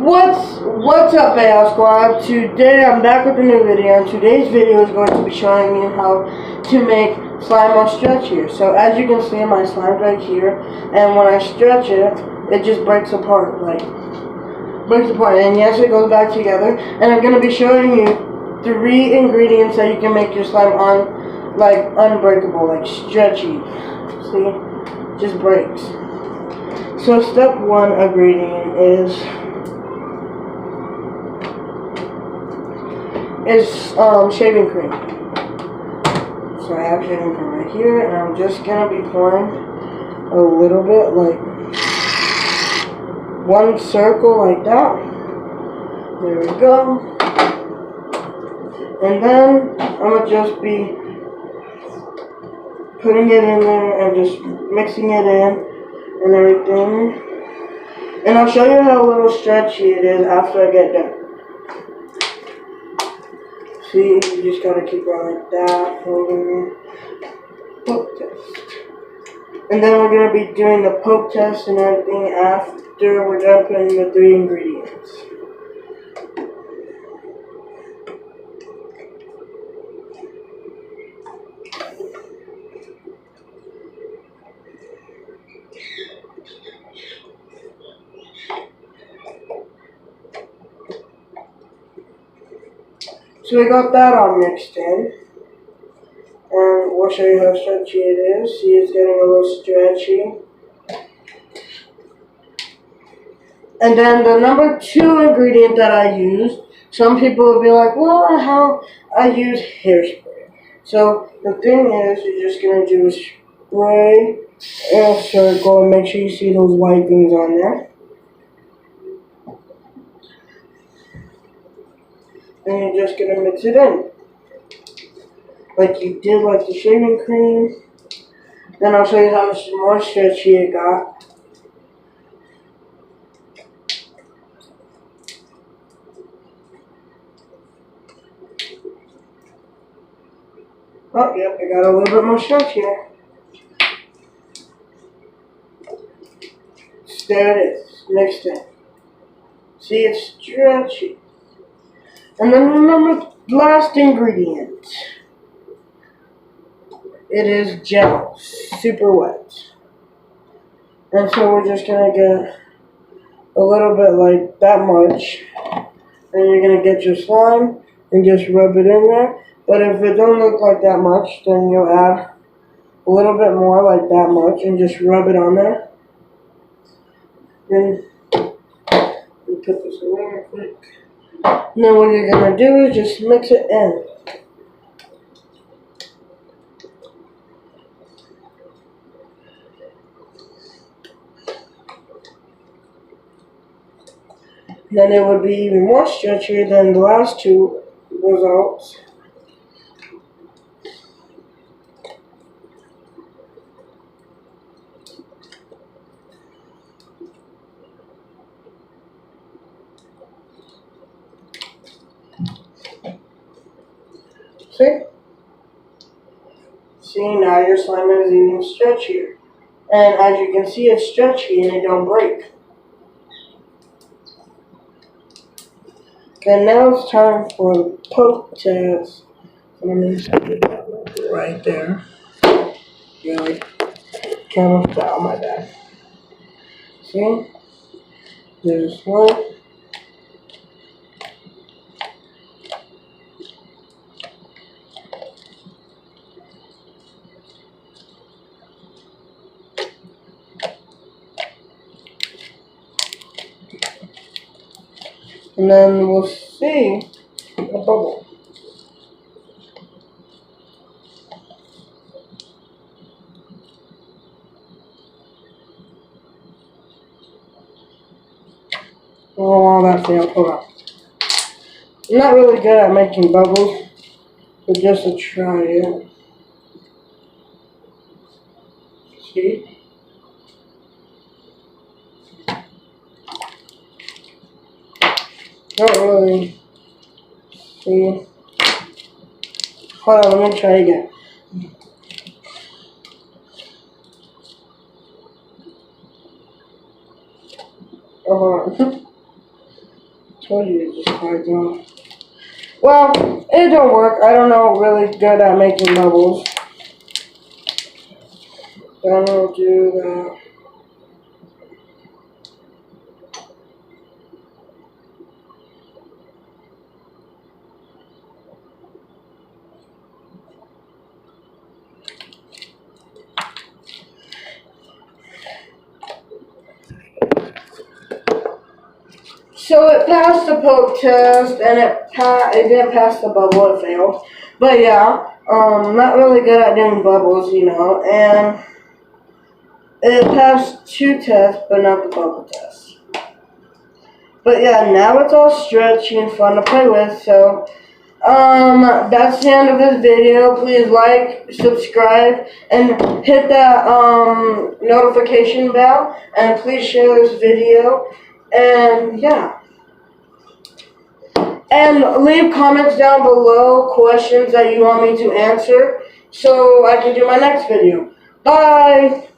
What's up, AL Squad? Today I'm back with a new video, and today's video is going to be showing you how to make slime more stretchier. So as you can see, my slime's right here, and when I stretch it, it just breaks apart, and yes, it goes back together. And I'm going to be showing you 3 ingredients that you can make your slime unbreakable, stretchy. See? Just breaks. So step 1 ingredient is shaving cream. So I have shaving cream right here, and I'm just gonna be pouring a little bit, like one circle like that. There we go. And then I'm gonna just be putting it in there and just mixing it in and everything. And I'll show you how little stretchy it is after I get done. See, you just gotta keep going like that, holding it. Poke test. And then we're gonna be doing the poke test and everything after we're done putting the 3 ingredients. So we got that all mixed in. And we'll show you how stretchy it is. See, it's getting a little stretchy. And then the number 2 ingredient that I use, some people will be like, well, how I use hairspray. So the thing is, you're just going to do a spray in a circle and make sure you see those white things on there. And you're just going to mix it in, like you did like the shaving cream. Then I'll show you how much more stretchy it got. Oh, yep, I got a little bit more stretch here. There it is, mixed in. See, it's stretchy. And then remember the last ingredient. It is gel, super wet. And so we're just gonna get a little bit like that much. And you're gonna get your slime and just rub it in there. But if it don't look like that much, then you'll add a little bit more, like that much, and just rub it on there. Then we put this away real quick. And then what you're gonna do is just mix it in. Then it would be even more stretchier than the last 2 results. See? See, now your slime is even stretchier. And as you can see, it's stretchy and it don't break. Okay, now it's time for the poke test. Let me set it up right there. Really? Camera style, my bad. See? There's one. And then we'll see a bubble. Oh, that failed. Hold on. I'm not really good at making bubbles, but just to try it. See? Not really. See? Hold on, let me try again. Oh, hold on. Told you it just quiet down. Well, it don't work. I don't know really good at making bubbles. Then I'll do that. So it passed the poke test, and it didn't pass the bubble. It failed. But yeah, not really good at doing bubbles, and it passed 2 tests, but not the bubble test. But yeah, now it's all stretchy and fun to play with. So that's the end of this video. Please like, subscribe, and hit that notification bell, and please share this video. And yeah. And leave comments down below, questions that you want me to answer, so I can do my next video. Bye!